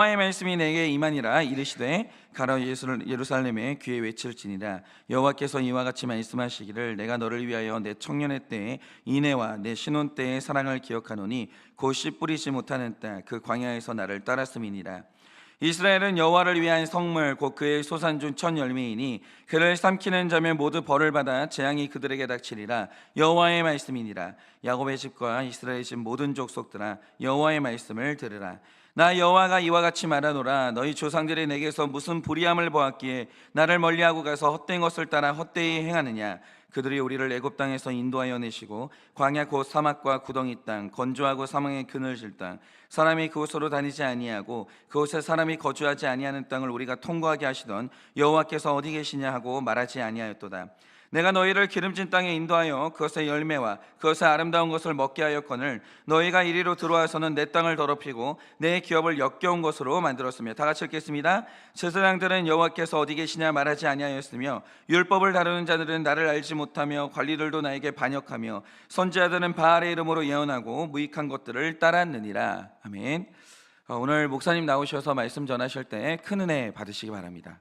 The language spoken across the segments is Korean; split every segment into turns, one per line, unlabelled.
여호와의 말씀이 내게 임하니라. 이르시되 가라 예루살렘에 귀에 외칠지니라. 여호와께서 이와 같이 말씀하시기를 내가 너를 위하여 내 청년의 때에 인애와 내 신혼 때의 사랑을 기억하노니 곧 씨 뿌리지 못하는 땅 그 광야에서 나를 따랐음이니라. 이스라엘은 여호와를 위한 성물 곧 그의 소산중 첫 열매이니 그를 삼키는 자면 모두 벌을 받아 재앙이 그들에게 닥치리라. 여호와의 말씀이니라. 야곱의 집과 이스라엘 집 모든 족속들아 여호와의 말씀을 들으라. 나 여호와가 이와 같이 말하노라. 너희 조상들이 내게서 무슨 불의함을 보았기에 나를 멀리하고 가서 헛된 것을 따라 헛되이 행하느냐. 그들이 우리를 애굽 땅에서 인도하여 내시고 광야 곧 사막과 구덩이 땅 건조하고 사망의 그늘질 땅 사람이 그곳으로 다니지 아니하고 그곳에 사람이 거주하지 아니하는 땅을 우리가 통과하게 하시던 여호와께서 어디 계시냐 하고 말하지 아니하였도다. 내가 너희를 기름진 땅에 인도하여 그것의 열매와 그것의 아름다운 것을 먹게 하였거늘 너희가 이리로 들어와서는 내 땅을 더럽히고 내 기업을 역겨운 것으로 만들었으며. 다 같이 읽겠습니다. 제사장들은 여호와께서 어디 계시냐 말하지 아니하였으며 율법을 다루는 자들은 나를 알지 못하며 관리들도 나에게 반역하며 선지자들은 바알의 이름으로 예언하고 무익한 것들을 따랐느니라. 아멘. 오늘 목사님 나오셔서 말씀 전하실 때 큰 은혜 받으시기 바랍니다.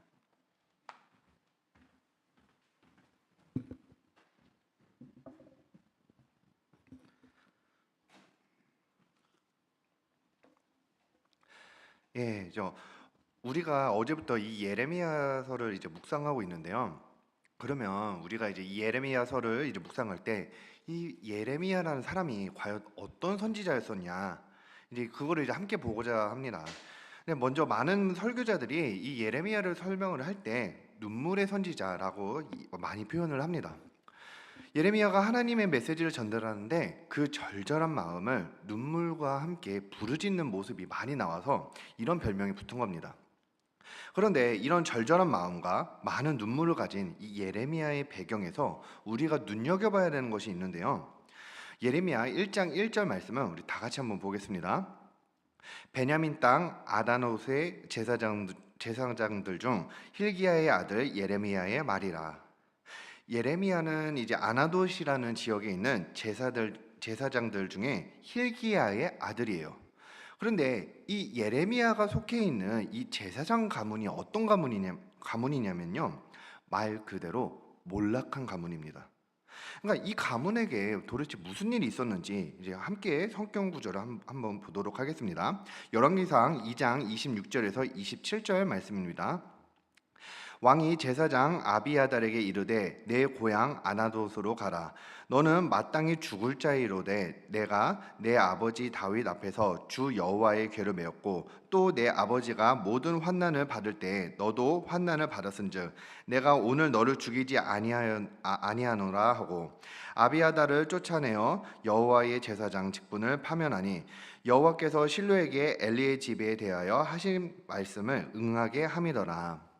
예, 우리가 어제부터 이 예레미야서를 이제 묵상하고 있는데요. 그러면 우리가 이제 이 예레미야서를 이제 묵상할 때 이 예레미야라는 사람이 과연 어떤 선지자였었냐, 이제 그거를 이제 함께 보고자 합니다. 근데 먼저 많은 설교자들이 이 예레미야를 설명을 할 때 눈물의 선지자라고 많이 표현을 합니다. 예레미야가 하나님의 메시지를 전달하는데 그 절절한 마음을 눈물과 함께 부르짖는 모습이 많이 나와서 이런 별명이 붙은 겁니다. 그런데 이런 절절한 마음과 많은 눈물을 가진 이 예레미야의 배경에서 우리가 눈여겨봐야 되는 것이 있는데요. 예레미야 1장 1절 말씀은 우리 다 같이 한번 보겠습니다. 베냐민 땅 아다노스의 제사장들 중 힐기야의 아들 예레미야의 말이라. 예레미야는 이제 아나돗이라는 지역에 있는 제사장들 중에 힐기야의 아들이에요. 그런데 이 예레미야가 속해 있는 이 제사장 가문이 어떤 가문이냐면요, 말 그대로 몰락한 가문입니다. 그러니까 이 가문에게 도대체 무슨 일이 있었는지 이제 함께 성경 구절을 한번 보도록 하겠습니다. 열왕기상 2장 26절에서 27절 말씀입니다. 왕이 제사장 아비아달에게 이르되 내 고향 아나돗으로 가라. 너는 마땅히 죽을 자이로되 내가 내 아버지 다윗 앞에서 주 여호와의 궤를 메었고 또 내 아버지가 모든 환난을 받을 때에 너도 환난을 받았은즉 내가 오늘 너를 죽이지 아니하노라 하고 아비아달을 쫓아내어 여호와의 제사장 직분을 파면하니 여호와께서 실로에게 엘리의 집에 대하여 하신 말씀을 응하게 함이더라.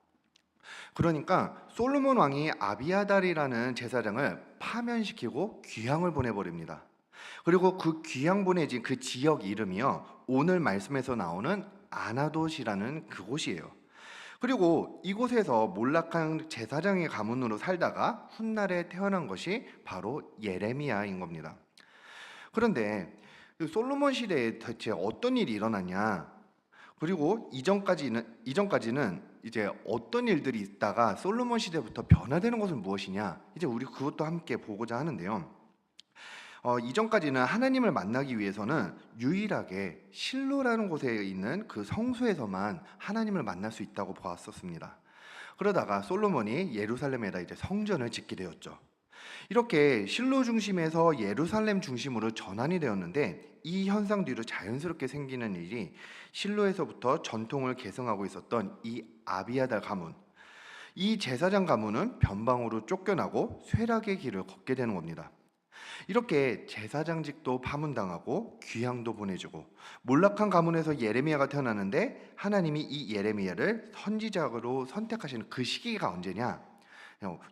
그러니까 솔로몬 왕이 아비아달이라는 제사장을 파면시키고 귀향을 보내버립니다. 그리고 그 귀향 보내진 그 지역 이름이요, 오늘 말씀에서 나오는 아나돗이라는 그곳이에요. 그리고 이곳에서 몰락한 제사장의 가문으로 살다가 훗날에 태어난 것이 바로 예레미야인 겁니다. 그런데 솔로몬 시대에 대체 어떤 일이 일어났냐? 그리고 이전까지는 이제 어떤 일들이 있다가 솔로몬 시대부터 변화되는 것은 무엇이냐? 이제 우리 그것도 함께 보고자 하는데요. 이전까지는 하나님을 만나기 위해서는 유일하게 실로라는 곳에 있는 그 성소에서만 하나님을 만날 수 있다고 보았었습니다. 그러다가 솔로몬이 예루살렘에다 이제 성전을 짓게 되었죠. 이렇게 실로 중심에서 예루살렘 중심으로 전환이 되었는데, 이 현상 뒤로 자연스럽게 생기는 일이 실로에서부터 전통을 계승하고 있었던 이 아비아달 가문, 이 제사장 가문은 변방으로 쫓겨나고 쇠락의 길을 걷게 되는 겁니다. 이렇게 제사장직도 파문당하고 귀향도 보내주고 몰락한 가문에서 예레미야가 태어나는데, 하나님이 이 예레미야를 선지자로 선택하시는 그 시기가 언제냐?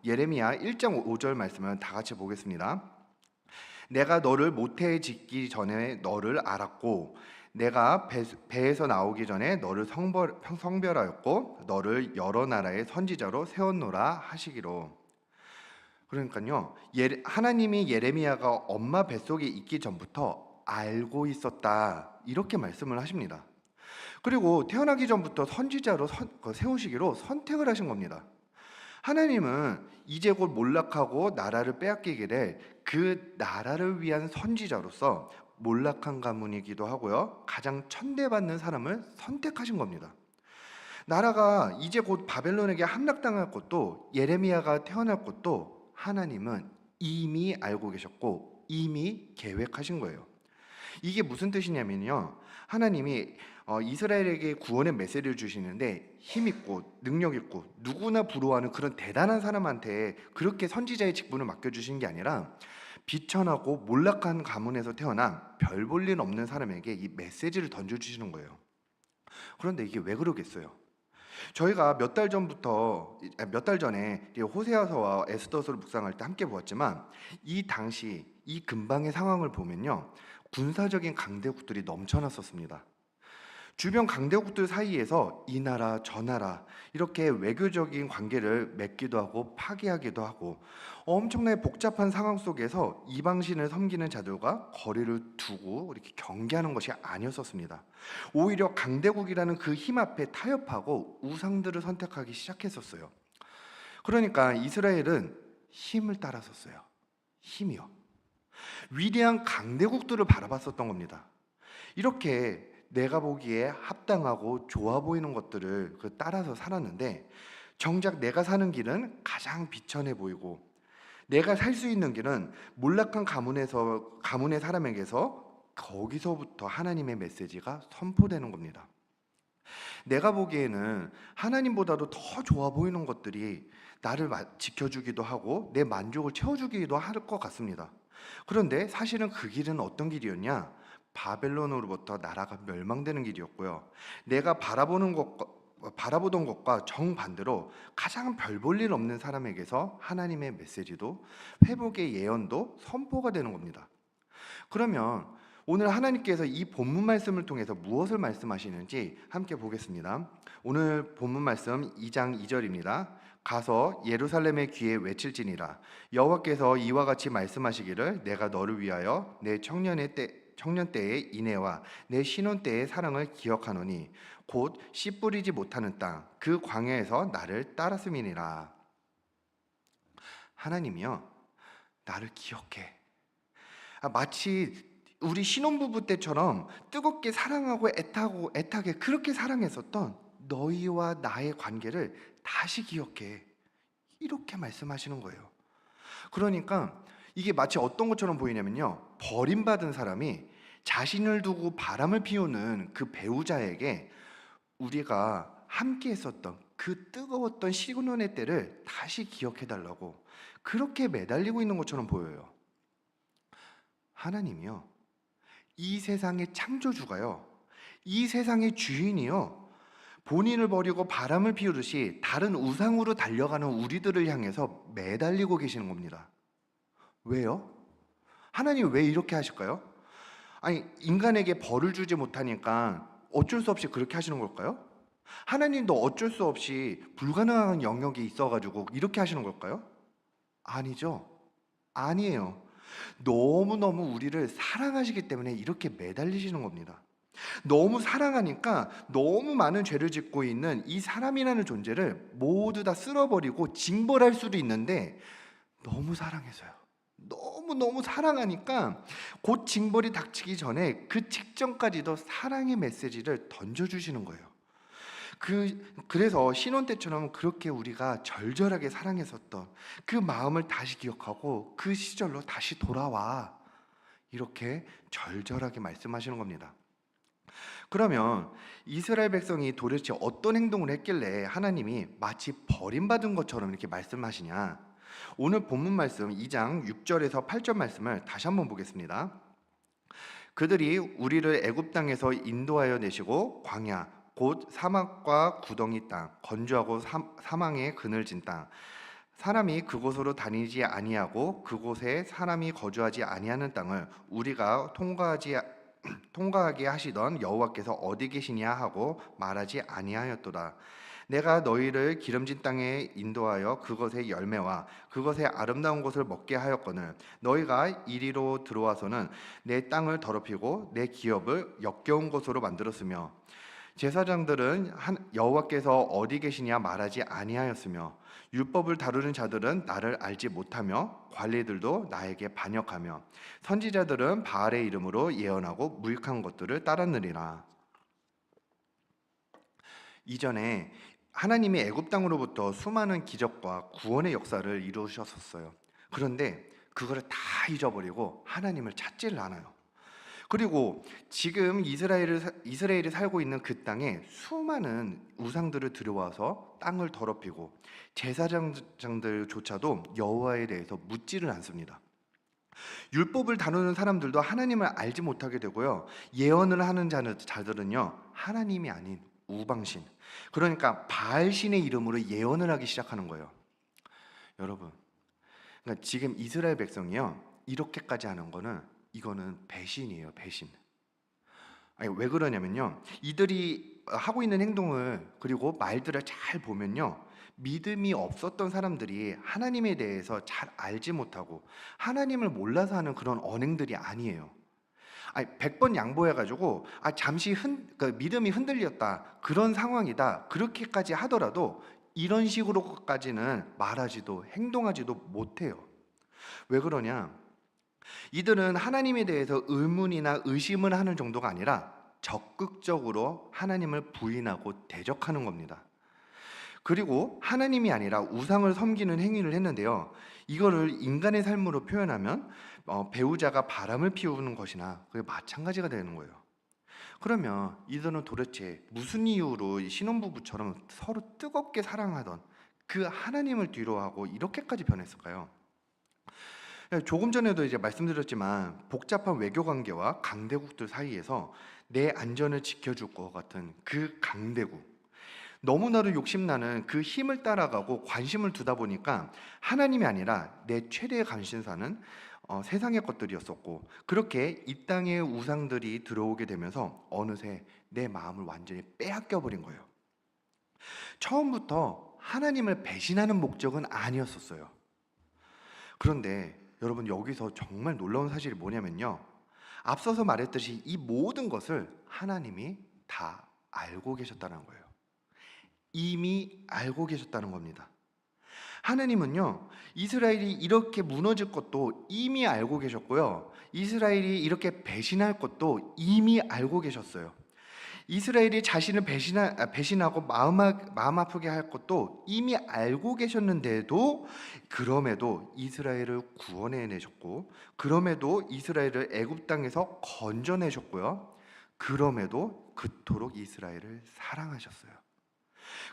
예레미야 1장 5절 말씀을 다 같이 보겠습니다. 내가 너를 모태에 짓기 전에 너를 알았고 내가 배에서 나오기 전에 너를 성별하였고 너를 여러 나라의 선지자로 세웠노라 하시기로. 그러니까요, 하나님이 예레미야가 엄마 뱃속에 있기 전부터 알고 있었다, 이렇게 말씀을 하십니다. 그리고 태어나기 전부터 선지자로 세우시기로 선택을 하신 겁니다. 하나님은 이제 곧 몰락하고 나라를 빼앗기게 그 나라를 위한 선지자로서 몰락한 가문이기도 하고요, 가장 천대받는 사람을 선택하신 겁니다. 나라가 이제 곧 바벨론에게 함락당할 것도, 예레미야가 태어날 것도 하나님은 이미 알고 계셨고 이미 계획하신 거예요. 이게 무슨 뜻이냐면요, 하나님이 이스라엘에게 구원의 메시지를 주시는데 힘있고 능력있고 누구나 부러워하는 그런 대단한 사람한테 그렇게 선지자의 직분을 맡겨주신 게 아니라 비천하고 몰락한 가문에서 태어난 별 볼 일 없는 사람에게 이 메시지를 던져주시는 거예요. 그런데 이게 왜 그러겠어요? 저희가 몇 달 전에 호세아서와 에스더서를 묵상할 때 함께 보았지만, 이 당시 이 근방의 상황을 보면요, 군사적인 강대국들이 넘쳐났었습니다. 주변 강대국들 사이에서 이 나라 저 나라 이렇게 외교적인 관계를 맺기도 하고 파기하기도 하고, 엄청나게 복잡한 상황 속에서 이방신을 섬기는 자들과 거리를 두고 이렇게 경계하는 것이 아니었었습니다. 오히려 강대국이라는 그 힘 앞에 타협하고 우상들을 선택하기 시작했었어요. 그러니까 이스라엘은 힘을 따라섰어요. 힘이요. 위대한 강대국들을 바라봤었던 겁니다. 이렇게 내가 보기에 합당하고 좋아 보이는 것들을 따라서 살았는데, 정작 내가 사는 길은 가장 비천해 보이고 내가 살 수 있는 길은 몰락한 가문의 사람에게서 거기서부터 하나님의 메시지가 선포되는 겁니다. 내가 보기에는 하나님보다도 더 좋아 보이는 것들이 나를 지켜주기도 하고 내 만족을 채워주기도 할 것 같습니다. 그런데 사실은 그 길은 어떤 길이었냐? 바벨론으로부터 나라가 멸망되는 길이었고요, 내가 바라보던 것과 정반대로 가장 별 볼 일 없는 사람에게서 하나님의 메시지도, 회복의 예언도 선포가 되는 겁니다. 그러면 오늘 하나님께서 이 본문 말씀을 통해서 무엇을 말씀하시는지 함께 보겠습니다. 오늘 본문 말씀 2장 2절입니다. 가서 예루살렘의 귀에 외칠지니라. 여호와께서 이와 같이 말씀하시기를, 내가 너를 위하여 내 청년 때의 인애와 내 신혼 때의 사랑을 기억하노니 곧 씨 뿌리지 못하는 땅 그 광야에서 나를 따랐음이니라. 하나님이요, 나를 기억해. 마치 우리 신혼부부 때처럼 뜨겁게 사랑하고 애타게 그렇게 사랑했었던 너희와 나의 관계를 다시 기억해. 이렇게 말씀하시는 거예요. 그러니까 이게 마치 어떤 것처럼 보이냐면요, 버림받은 사람이 자신을 두고 바람을 피우는 그 배우자에게 우리가 함께 했었던 그 뜨거웠던 신혼의 때를 다시 기억해 달라고 그렇게 매달리고 있는 것처럼 보여요. 하나님이요, 이 세상의 창조주가요, 이 세상의 주인이요, 본인을 버리고 바람을 피우듯이 다른 우상으로 달려가는 우리들을 향해서 매달리고 계시는 겁니다. 왜요? 하나님 왜 이렇게 하실까요? 아니, 인간에게 벌을 주지 못하니까 어쩔 수 없이 그렇게 하시는 걸까요? 하나님도 어쩔 수 없이 불가능한 영역이 있어가지고 이렇게 하시는 걸까요? 아니죠. 아니에요. 너무너무 우리를 사랑하시기 때문에 이렇게 매달리시는 겁니다. 너무 사랑하니까 너무 많은 죄를 짓고 있는 이 사람이라는 존재를 모두 다 쓸어버리고 징벌할 수도 있는데, 너무 사랑해서요, 너무 사랑하니까 곧 징벌이 닥치기 전에 그 직전까지도 사랑의 메시지를 던져주시는 거예요. 그래서 신혼 때처럼 그렇게 우리가 절절하게 사랑했었던 그 마음을 다시 기억하고 그 시절로 다시 돌아와, 이렇게 절절하게 말씀하시는 겁니다. 그러면 이스라엘 백성이 도대체 어떤 행동을 했길래 하나님이 마치 버림받은 것처럼 이렇게 말씀하시냐? 오늘 본문 말씀 2장 6절에서 8절 말씀을 다시 한번 보겠습니다. 그들이 우리를 애굽 땅에서 인도하여 내시고 광야 곧 사막과 구덩이 땅, 건조하고 사망의 그늘진 땅, 사람이 그곳으로 다니지 아니하고 그곳에 사람이 거주하지 아니하는 땅을 우리가 통과하게 하시던 여호와께서 어디 계시냐 하고 말하지 아니하였도다. 내가 너희를 기름진 땅에 인도하여 그것의 열매와 그것의 아름다운 것을 먹게 하였거늘 너희가 이리로 들어와서는 내 땅을 더럽히고 내 기업을 역겨운 것으로 만들었으며 제사장들은 여호와께서 어디 계시냐 말하지 아니하였으며 율법을 다루는 자들은 나를 알지 못하며 관리들도 나에게 반역하며 선지자들은 바알의 이름으로 예언하고 무익한 것들을 따랐느니라. 이전에 하나님이 애굽 땅으로부터 수많은 기적과 구원의 역사를 이루셨었어요. 그런데 그거를 다 잊어버리고 하나님을 찾지를 않아요. 그리고 지금 이스라엘이 살고 있는 그 땅에 수많은 우상들을 들여와서 땅을 더럽히고 제사장들조차도 여호와에 대해서 묻지를 않습니다. 율법을 다루는 사람들도 하나님을 알지 못하게 되고요. 예언을 하는 자들은요, 하나님이 아닌 우방신, 그러니까 바알신의 이름으로 예언을 하기 시작하는 거예요. 여러분, 그러니까 지금 이스라엘 백성이요, 이렇게까지 하는 거는 이거는 배신이에요, 배신. 아니, 왜 그러냐면요, 이들이 하고 있는 행동을 그리고 말들을 잘 보면요, 믿음이 없었던 사람들이 하나님에 대해서 잘 알지 못하고 하나님을 몰라서 하는 그런 언행들이 아니에요. 아니, 100번 양보해가지고 잠시 믿음이 흔들렸다, 그런 상황이다, 그렇게까지 하더라도 이런 식으로까지는 말하지도 행동하지도 못해요. 왜 그러냐? 이들은 하나님에 대해서 의문이나 의심을 하는 정도가 아니라 적극적으로 하나님을 부인하고 대적하는 겁니다. 그리고 하나님이 아니라 우상을 섬기는 행위를 했는데요, 이거를 인간의 삶으로 표현하면 배우자가 바람을 피우는 것이나 그게 마찬가지가 되는 거예요. 그러면 이들은 도대체 무슨 이유로 이 신혼부부처럼 서로 뜨겁게 사랑하던 그 하나님을 뒤로하고 이렇게까지 변했을까요? 조금 전에도 이제 말씀드렸지만 복잡한 외교 관계와 강대국들 사이에서 내 안전을 지켜줄 것 같은 그 강대국, 너무나도 욕심나는 그 힘을 따라가고 관심을 두다 보니까 하나님이 아니라 내 최대의 관심사는 세상의 것들이었었고, 그렇게 이 땅의 우상들이 들어오게 되면서 어느새 내 마음을 완전히 빼앗겨 버린 거예요. 처음부터 하나님을 배신하는 목적은 아니었었어요. 그런데 여러분, 여기서 정말 놀라운 사실이 뭐냐면요, 앞서서 말했듯이 이 모든 것을 하나님이 다 알고 계셨다는 거예요. 이미 알고 계셨다는 겁니다. 하나님은요, 이스라엘이 이렇게 무너질 것도 이미 알고 계셨고요, 이스라엘이 이렇게 배신할 것도 이미 알고 계셨어요. 이스라엘이 자신을 배신하고 마음 아프게 할 것도 이미 알고 계셨는데도, 그럼에도 이스라엘을 구원해내셨고, 그럼에도 이스라엘을 애굽 땅에서 건져내셨고요, 그럼에도 그토록 이스라엘을 사랑하셨어요.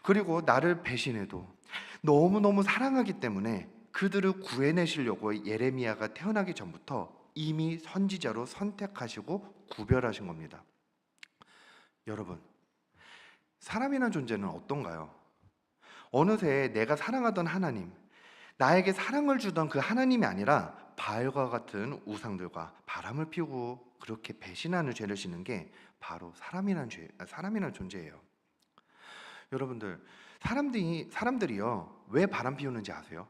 그리고 나를 배신해도 너무너무 사랑하기 때문에 그들을 구해내시려고 예레미야가 태어나기 전부터 이미 선지자로 선택하시고 구별하신 겁니다. 여러분, 사람이란 존재는 어떤가요? 어느새 내가 사랑하던 하나님, 나에게 사랑을 주던 그 하나님이 아니라 바알과 같은 우상들과 바람을 피우고 그렇게 배신하는 죄를 짓는 게 바로 사람이란 존재예요. 여러분들, 사람들이요, 왜 바람 피우는지 아세요?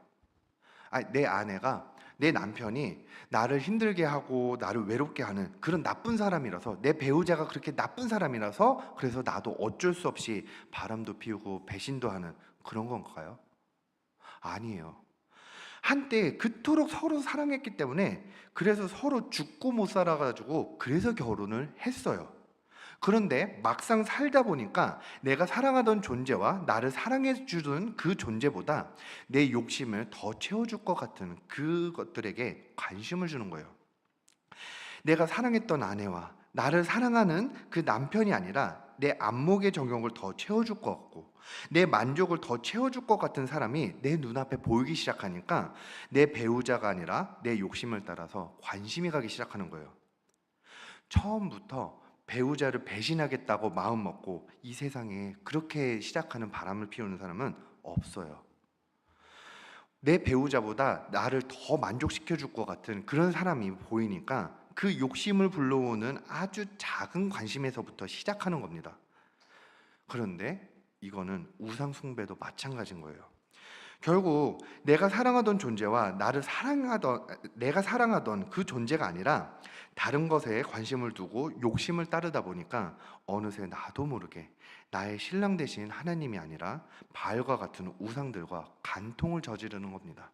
내 아내가, 내 남편이 나를 힘들게 하고 나를 외롭게 하는 그런 나쁜 사람이라서, 내 배우자가 그렇게 나쁜 사람이라서, 그래서 나도 어쩔 수 없이 바람도 피우고 배신도 하는 그런 건가요? 아니에요. 한때 그토록 서로 사랑했기 때문에, 그래서 서로 죽고 못 살아가지고 그래서 결혼을 했어요. 그런데 막상 살다 보니까 내가 사랑하던 존재와 나를 사랑해 주던 그 존재보다 내 욕심을 더 채워줄 것 같은 그것들에게 관심을 주는 거예요. 내가 사랑했던 아내와 나를 사랑하는 그 남편이 아니라 내 안목의 정욕을 더 채워줄 것 같고, 내 만족을 더 채워줄 것 같은 사람이 내 눈앞에 보이기 시작하니까 내 배우자가 아니라 내 욕심을 따라서 관심이 가기 시작하는 거예요. 처음부터 배우자를 배신하겠다고 마음 먹고 이 세상에 그렇게 시작하는 바람을 피우는 사람은 없어요. 내 배우자보다 나를 더 만족시켜 줄 것 같은 그런 사람이 보이니까 그 욕심을 불러오는 아주 작은 관심에서부터 시작하는 겁니다. 그런데 이거는 우상 숭배도 마찬가지인 거예요. 결국 내가 사랑하던 그 존재가 아니라 다른 것에 관심을 두고 욕심을 따르다 보니까 어느새 나도 모르게 나의 신랑 되신 하나님이 아니라 바알과 같은 우상들과 간통을 저지르는 겁니다.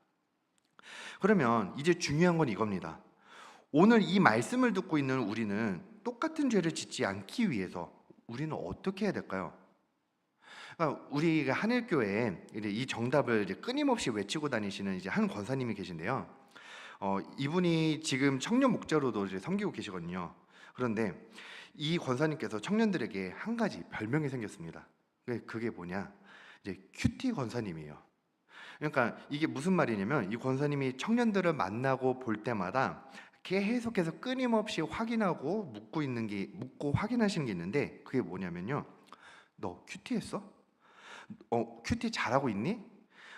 그러면 이제 중요한 건 이겁니다. 오늘 이 말씀을 듣고 있는 우리는 똑같은 죄를 짓지 않기 위해서 우리는 어떻게 해야 될까요? 그러니까 우리가 한일교회에 이제 이 정답을 이제 끊임없이 외치고 다니시는 이제 한 권사님이 계신데요. 이분이 지금 청년 목자로도 이제 섬기고 계시거든요. 그런데 이 권사님께서 청년들에게 한 가지 별명이 생겼습니다. 그게 뭐냐? 이제 큐티 권사님이에요. 그러니까 이게 무슨 말이냐면 이 권사님이 청년들을 만나고 볼 때마다 계속해서 끊임없이 확인하고 묻고 확인하시는 게 있는데 그게 뭐냐면요. 너 큐티했어? 큐티 잘하고 있니?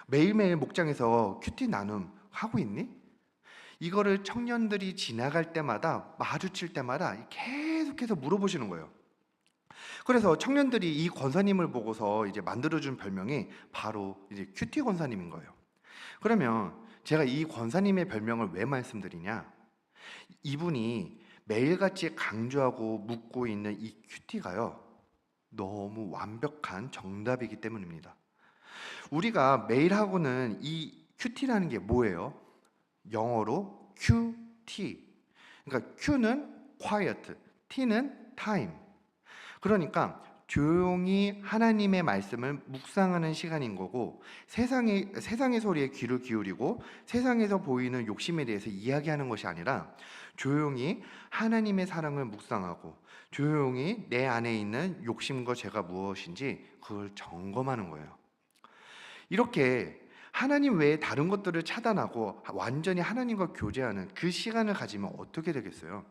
매일매일 목장에서 큐티 나눔 하고 있니? 이거를 청년들이 지나갈 때마다 마주칠 때마다 계속해서 물어보시는 거예요. 그래서 청년들이 이 권사님을 보고서 이제 만들어준 별명이 바로 이제 큐티 권사님인 거예요. 그러면 제가 이 권사님의 별명을 왜 말씀드리냐? 이분이 매일같이 강조하고 묻고 있는 이 큐티가요. 너무 완벽한 정답이기 때문입니다. 우리가 매일 하고는 이 큐티라는 게 뭐예요? 영어로 QT. 그러니까 Q는 quiet, T는 time. 그러니까 조용히 하나님의 말씀을 묵상하는 시간인 거고 세상의 소리에 귀를 기울이고 세상에서 보이는 욕심에 대해서 이야기하는 것이 아니라 조용히 하나님의 사랑을 묵상하고 조용히 내 안에 있는 욕심과 죄가 무엇인지 그걸 점검하는 거예요. 이렇게 하나님 외에 다른 것들을 차단하고 완전히 하나님과 교제하는 그 시간을 가지면 어떻게 되겠어요?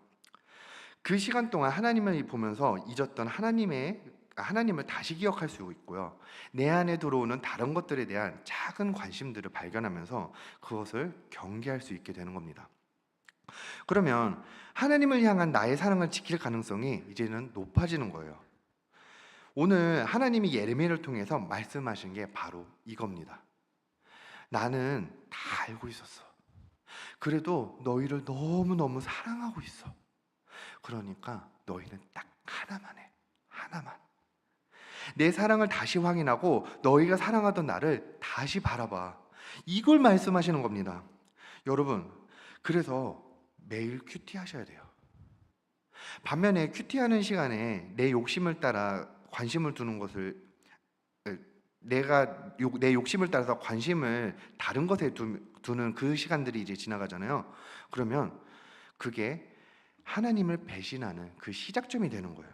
그 시간 동안 하나님을 보면서 잊었던 하나님을 다시 기억할 수 있고요. 내 안에 들어오는 다른 것들에 대한 작은 관심들을 발견하면서 그것을 경계할 수 있게 되는 겁니다. 그러면 하나님을 향한 나의 사랑을 지킬 가능성이 이제는 높아지는 거예요. 오늘 하나님이 예레미야를 통해서 말씀하신 게 바로 이겁니다. 나는 다 알고 있었어. 그래도 너희를 너무너무 사랑하고 있어. 그러니까 너희는 딱 하나만 해. 하나만. 내 사랑을 다시 확인하고 너희가 사랑하던 나를 다시 바라봐. 이걸 말씀하시는 겁니다. 여러분, 그래서 매일 큐티 하셔야 돼요. 반면에 큐티하는 시간에 내 욕심을 따라 관심을 두는 것을 내 욕심을 따라서 관심을 다른 것에 두는 그 시간들이 이제 지나가잖아요. 그러면 그게 하나님을 배신하는 그 시작점이 되는 거예요.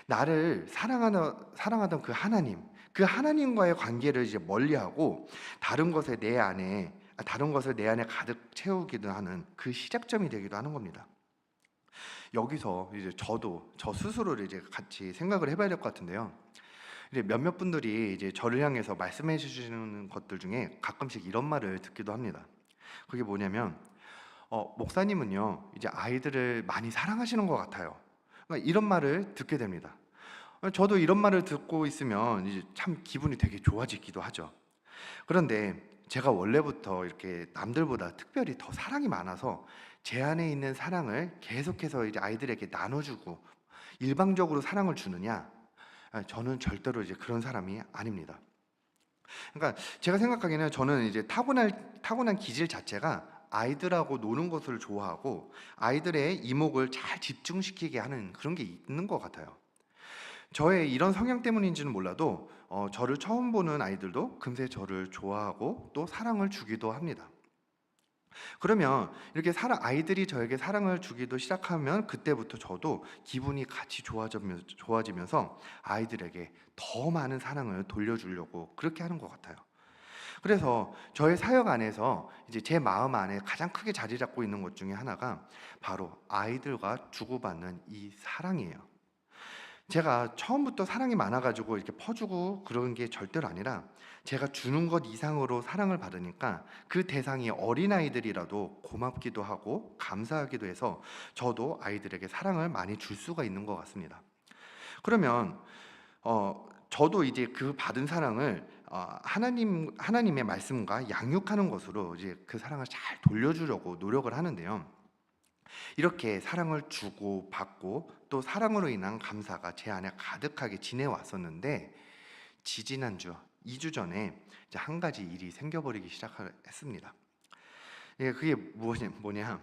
나를 사랑하던 그 하나님과의 관계를 이제 멀리하고 다른 것을 내 안에 가득 채우기도 하는 그 시작점이 되기도 하는 겁니다. 여기서 이제 저 스스로를 이제 같이 생각을 해봐야 될 것 같은데요. 이제 몇몇 분들이 이제 저를 향해서 말씀해 주시는 것들 중에 가끔씩 이런 말을 듣기도 합니다. 그게 뭐냐면, 목사님은요, 이제 아이들을 많이 사랑하시는 것 같아요. 그러니까 이런 말을 듣게 됩니다. 저도 이런 말을 듣고 있으면 이제 참 기분이 되게 좋아지기도 하죠. 그런데 제가 원래부터 이렇게 남들보다 특별히 더 사랑이 많아서 제 안에 있는 사랑을 계속해서 이제 아이들에게 나눠주고 일방적으로 사랑을 주느냐? 저는 절대로 이제 그런 사람이 아닙니다. 그러니까 제가 생각하기에는 저는 이제 타고난 기질 자체가 아이들하고 노는 것을 좋아하고 아이들의 이목을 잘 집중시키게 하는 그런 게 있는 것 같아요. 저의 이런 성향 때문인지는 몰라도 저를 처음 보는 아이들도 금세 저를 좋아하고 또 사랑을 주기도 합니다. 그러면 이렇게 아이들이 저에게 사랑을 주기도 시작하면 그때부터 저도 기분이 같이 좋아지면서 아이들에게 더 많은 사랑을 돌려주려고 그렇게 하는 것 같아요. 그래서 저의 사역 안에서 이제 제 마음 안에 가장 크게 자리 잡고 있는 것 중에 하나가 바로 아이들과 주고받는 이 사랑이에요. 제가 처음부터 사랑이 많아가지고 이렇게 퍼주고 그런 게 절대로 아니라 제가 주는 것 이상으로 사랑을 받으니까 그 대상이 어린아이들이라도 고맙기도 하고 감사하기도 해서 저도 아이들에게 사랑을 많이 줄 수가 있는 것 같습니다. 그러면 저도 이제 그 받은 사랑을 하나님의 말씀과 양육하는 것으로 이제 그 사랑을 잘 돌려주려고 노력을 하는데요. 이렇게 사랑을 주고 받고 또 사랑으로 인한 감사가 제 안에 가득하게 지내왔었는데 지지난주 2주 전에 이제 한 가지 일이 생겨버리기 시작했습니다. 예, 그게 뭐냐?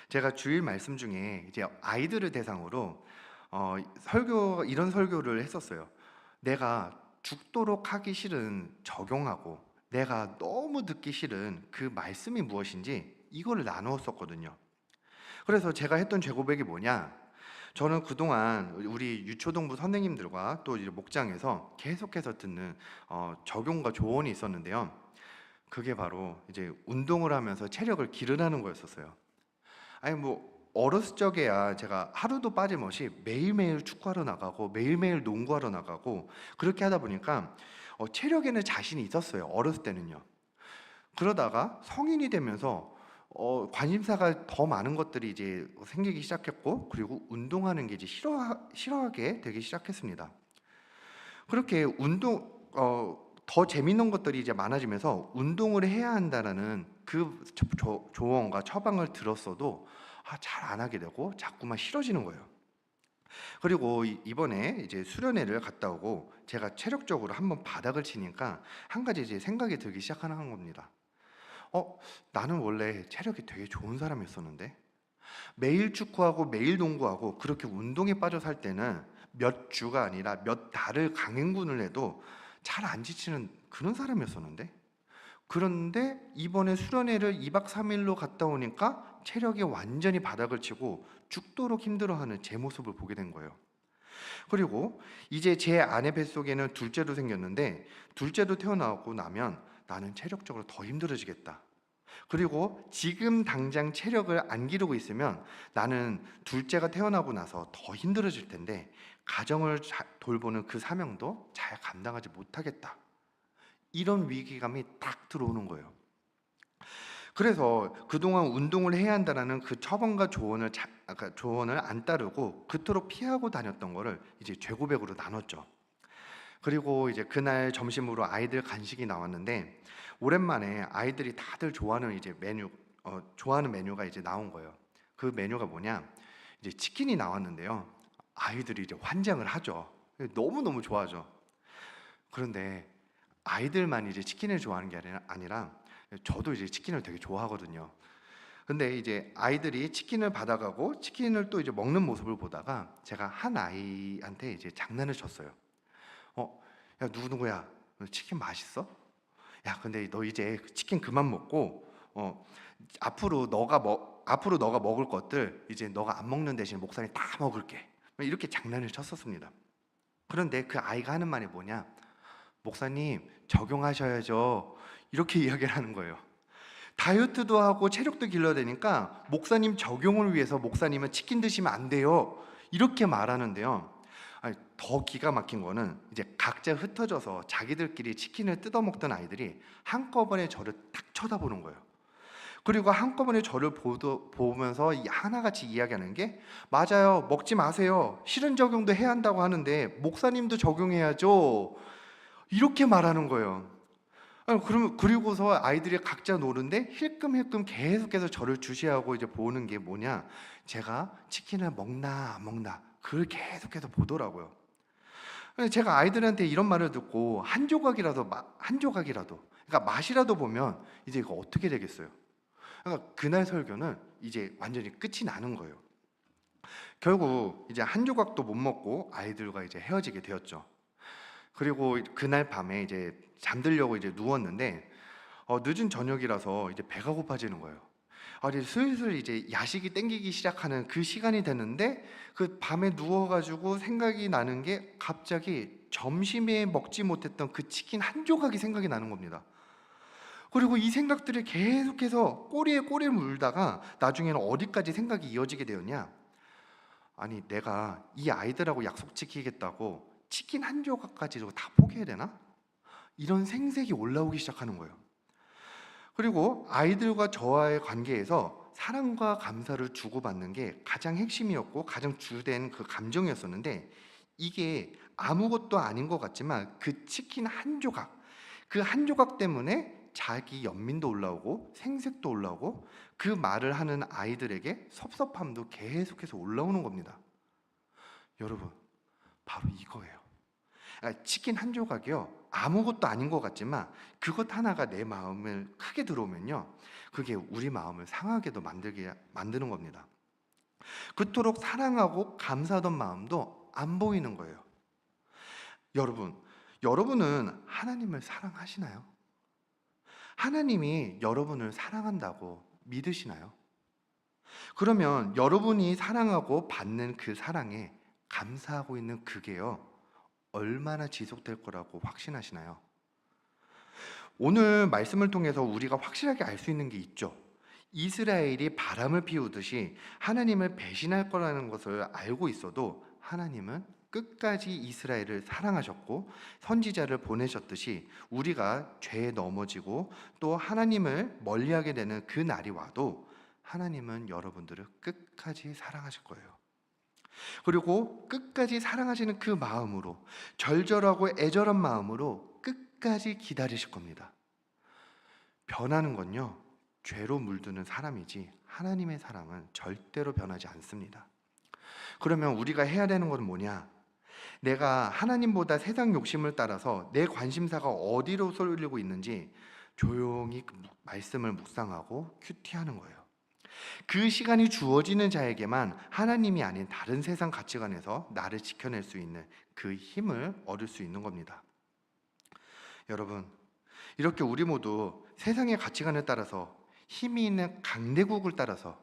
제가 주일 말씀 중에 이제 아이들을 대상으로 이런 설교를 했었어요. 내가 죽도록 하기 싫은 적용하고 내가 너무 듣기 싫은 그 말씀이 무엇인지 이거를 나누었었거든요. 그래서 제가 했던 제고백이 뭐냐? 저는 그동안 우리 유초동부 선생님들과 또 이제 목장에서 계속해서 듣는 적용과 조언이 있었는데요. 그게 바로 이제 운동을 하면서 체력을 기르라는 거였었어요. 아니 뭐 어렸을 적에야 제가 하루도 빠짐없이 매일매일 축구하러 나가고 매일매일 농구하러 나가고 그렇게 하다 보니까 체력에는 자신이 있었어요. 어렸을 때는요. 그러다가 성인이 되면서 관심사가 더 많은 것들이 이제 생기기 시작했고 그리고 운동하는 게 이제 싫어하게 되기 시작했습니다. 그렇게 더 재밌는 것들이 이제 많아지면서 운동을 해야 한다라는 그 조언과 처방을 들었어도 잘 안 하게 되고 자꾸만 싫어지는 거예요. 그리고 이번에 이제 수련회를 갔다 오고 제가 체력적으로 한번 바닥을 치니까 한 가지 이제 생각이 들기 시작하는 겁니다. 나는 원래 체력이 되게 좋은 사람이었었는데 매일 축구하고 매일 농구하고 그렇게 운동에 빠져 살 때는 몇 주가 아니라 몇 달을 강행군을 해도 잘 안 지치는 그런 사람이었었는데 그런데 이번에 수련회를 2박 3일로 갔다 오니까 체력이 완전히 바닥을 치고 죽도록 힘들어하는 제 모습을 보게 된 거예요. 그리고 이제 제 아내 뱃속에는 둘째도 생겼는데 둘째도 태어나고 나면 나는 체력적으로 더 힘들어지겠다. 그리고 지금 당장 체력을 안 기르고 있으면 나는 둘째가 태어나고 나서 더 힘들어질 텐데 가정을 돌보는 그 사명도 잘 감당하지 못하겠다. 이런 위기감이 딱 들어오는 거예요. 그래서 그동안 운동을 해야 한다는 그 처방과 조언을 안 따르고 그토록 피하고 다녔던 거를 이제 죄고백으로 나눴죠. 그리고 이제 그날 점심으로 아이들 간식이 나왔는데 오랜만에 아이들이 다들 좋아하는 이제 좋아하는 메뉴가 이제 나온 거예요. 그 메뉴가 뭐냐? 이제 치킨이 나왔는데요. 아이들이 이제 환장을 하죠. 너무너무 좋아하죠. 그런데 아이들만 이제 치킨을 좋아하는 게 아니라 저도 이제 치킨을 되게 좋아하거든요. 근데 이제 아이들이 치킨을 받아가고 치킨을 또 이제 먹는 모습을 보다가 제가 한 아이한테 이제 장난을 쳤어요. 야 누구야? 너 치킨 맛있어? 야 근데 너 이제 치킨 그만 먹고 앞으로 너가 먹을 것들 이제 너가 안 먹는 대신 목사님 다 먹을게. 이렇게 장난을 쳤었습니다. 그런데 그 아이가 하는 말이 뭐냐? 목사님 적용하셔야죠. 이렇게 이야기를 하는 거예요. 다이어트도 하고 체력도 길러야 되니까 목사님 적용을 위해서 목사님은 치킨 드시면 안 돼요. 이렇게 말하는데요. 더 기가 막힌 거는 이제 각자 흩어져서 자기들끼리 치킨을 뜯어먹던 아이들이 한꺼번에 저를 딱 쳐다보는 거예요. 그리고 한꺼번에 저를 보면서 하나같이 이야기하는 게 맞아요. 먹지 마세요. 싫은 적용도 해야 한다고 하는데 목사님도 적용해야죠. 이렇게 말하는 거예요. 그리고서 아이들이 각자 노는데 힐끔힐끔 계속해서 저를 주시하고 이제 보는 게 뭐냐? 제가 치킨을 먹나 안 먹나 그걸 계속해서 보더라고요. 제가 아이들한테 이런 말을 듣고 한 조각이라도 그러니까 맛이라도 보면 이제 이거 어떻게 되겠어요? 그러니까 그날 설교는 이제 완전히 끝이 나는 거예요. 결국 이제 한 조각도 못 먹고 아이들과 이제 헤어지게 되었죠. 그리고 그날 밤에 이제 잠들려고 이제 누웠는데 늦은 저녁이라서 이제 배가 고파지는 거예요. 이제 슬슬 이제 야식이 땡기기 시작하는 그 시간이 됐는데 그 밤에 누워가지고 생각이 나는 게 갑자기 점심에 먹지 못했던 그 치킨 한 조각이 생각이 나는 겁니다. 그리고 이 생각들을 계속해서 꼬리에 꼬리를 물다가 나중에는 어디까지 생각이 이어지게 되었냐? 아니 내가 이 아이들하고 약속 지키겠다고 치킨 한 조각까지도 다 포기해야 되나? 이런 생색이 올라오기 시작하는 거예요. 그리고 아이들과 저와의 관계에서 사랑과 감사를 주고받는 게 가장 핵심이었고 가장 주된 그 감정이었었는데 이게 아무것도 아닌 것 같지만 그 치킨 한 조각 그 한 조각 때문에 자기 연민도 올라오고 생색도 올라오고 그 말을 하는 아이들에게 섭섭함도 계속해서 올라오는 겁니다. 여러분, 바로 이거예요. 치킨 한 조각이요, 아무것도 아닌 것 같지만 그것 하나가 내 마음을 크게 들어오면요, 그게 우리 마음을 상하게도 만드는 겁니다. 그토록 사랑하고 감사하던 마음도 안 보이는 거예요. 여러분은 하나님을 사랑하시나요? 하나님이 여러분을 사랑한다고 믿으시나요? 그러면 여러분이 사랑하고 받는 그 사랑에 감사하고 있는 그게요, 얼마나 지속될 거라고 확신하시나요? 오늘 말씀을 통해서 우리가 확실하게 알 수 있는 게 있죠. 이스라엘이 바람을 피우듯이 하나님을 배신할 거라는 것을 알고 있어도 하나님은 끝까지 이스라엘을 사랑하셨고 선지자를 보내셨듯이 우리가 죄에 넘어지고 또 하나님을 멀리하게 되는 그 날이 와도 하나님은 여러분들을 끝까지 사랑하실 거예요. 그리고 끝까지 사랑하시는 그 마음으로, 절절하고 애절한 마음으로 끝까지 기다리실 겁니다. 변하는 건요, 죄로 물드는 사람이지 하나님의 사랑은 절대로 변하지 않습니다. 그러면 우리가 해야 되는 건 뭐냐? 내가 하나님보다 세상 욕심을 따라서 내 관심사가 어디로 쏠리고 있는지 조용히 그 말씀을 묵상하고 큐티하는 거예요. 그 시간이 주어지는 자에게만 하나님이 아닌 다른 세상 가치관에서 나를 지켜낼 수 있는 그 힘을 얻을 수 있는 겁니다. 여러분, 이렇게 우리 모두 세상의 가치관을 따라서 힘이 있는 강대국을 따라서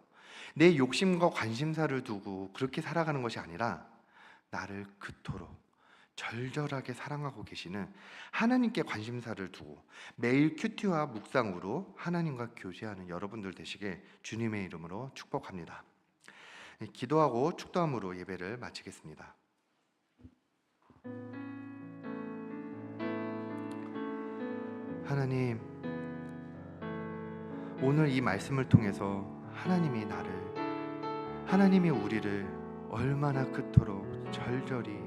내 욕심과 관심사를 두고 그렇게 살아가는 것이 아니라 나를 그토록 절절하게 사랑하고 계시는 하나님께 관심사를 두고 매일 큐티와 묵상으로 하나님과 교제하는 여러분들 되시길 주님의 이름으로 축복합니다. 기도하고 축도함으로 예배를 마치겠습니다. 하나님, 오늘 이 말씀을 통해서 하나님이 우리를 얼마나 그토록 절절히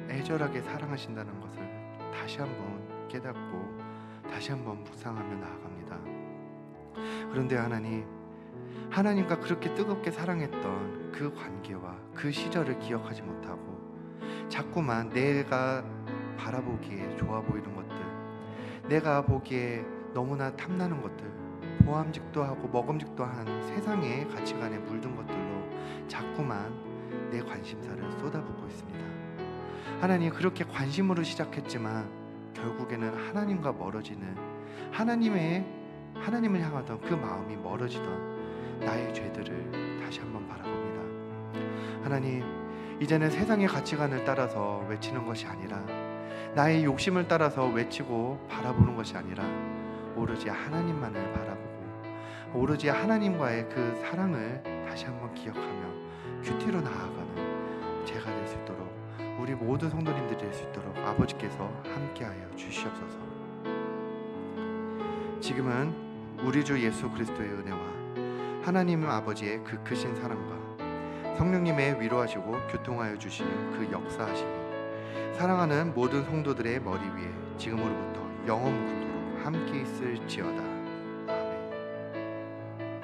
애절하게 사랑하신다는 것을 다시 한번 깨닫고 다시 한번 묵상하며 나아갑니다. 그런데 하나님과 그렇게 뜨겁게 사랑했던 그 관계와 그 시절을 기억하지 못하고 자꾸만 내가 바라보기에 좋아 보이는 것들, 내가 보기에 너무나 탐나는 것들, 보암직도 하고 먹음직도 한 세상의 가치관에 물든 것들로 자꾸만 내 관심사를 쏟아붓고 있습니다. 하나님, 그렇게 관심으로 시작했지만 결국에는 하나님과 멀어지는, 하나님을 향하던 그 마음이 멀어지던 나의 죄들을 다시 한번 바라봅니다. 하나님, 이제는 세상의 가치관을 따라서 외치는 것이 아니라, 나의 욕심을 따라서 외치고 바라보는 것이 아니라 오로지 하나님만을 바라보고 오로지 하나님과의 그 사랑을 다시 한번 기억하며 큐티로 나아가는 제가 될 수 있도록, 우리 모든 성도님들이 될 수 있도록 아버지께서 함께하여 주시옵소서. 지금은 우리 주 예수 그리스도의 은혜와 하나님 아버지의 그 크신 사랑과 성령님의 위로하시고 교통하여 주시는 그 역사하심이 사랑하는 모든 성도들의 머리 위에 지금으로부터 영원토록 함께 있을지어다.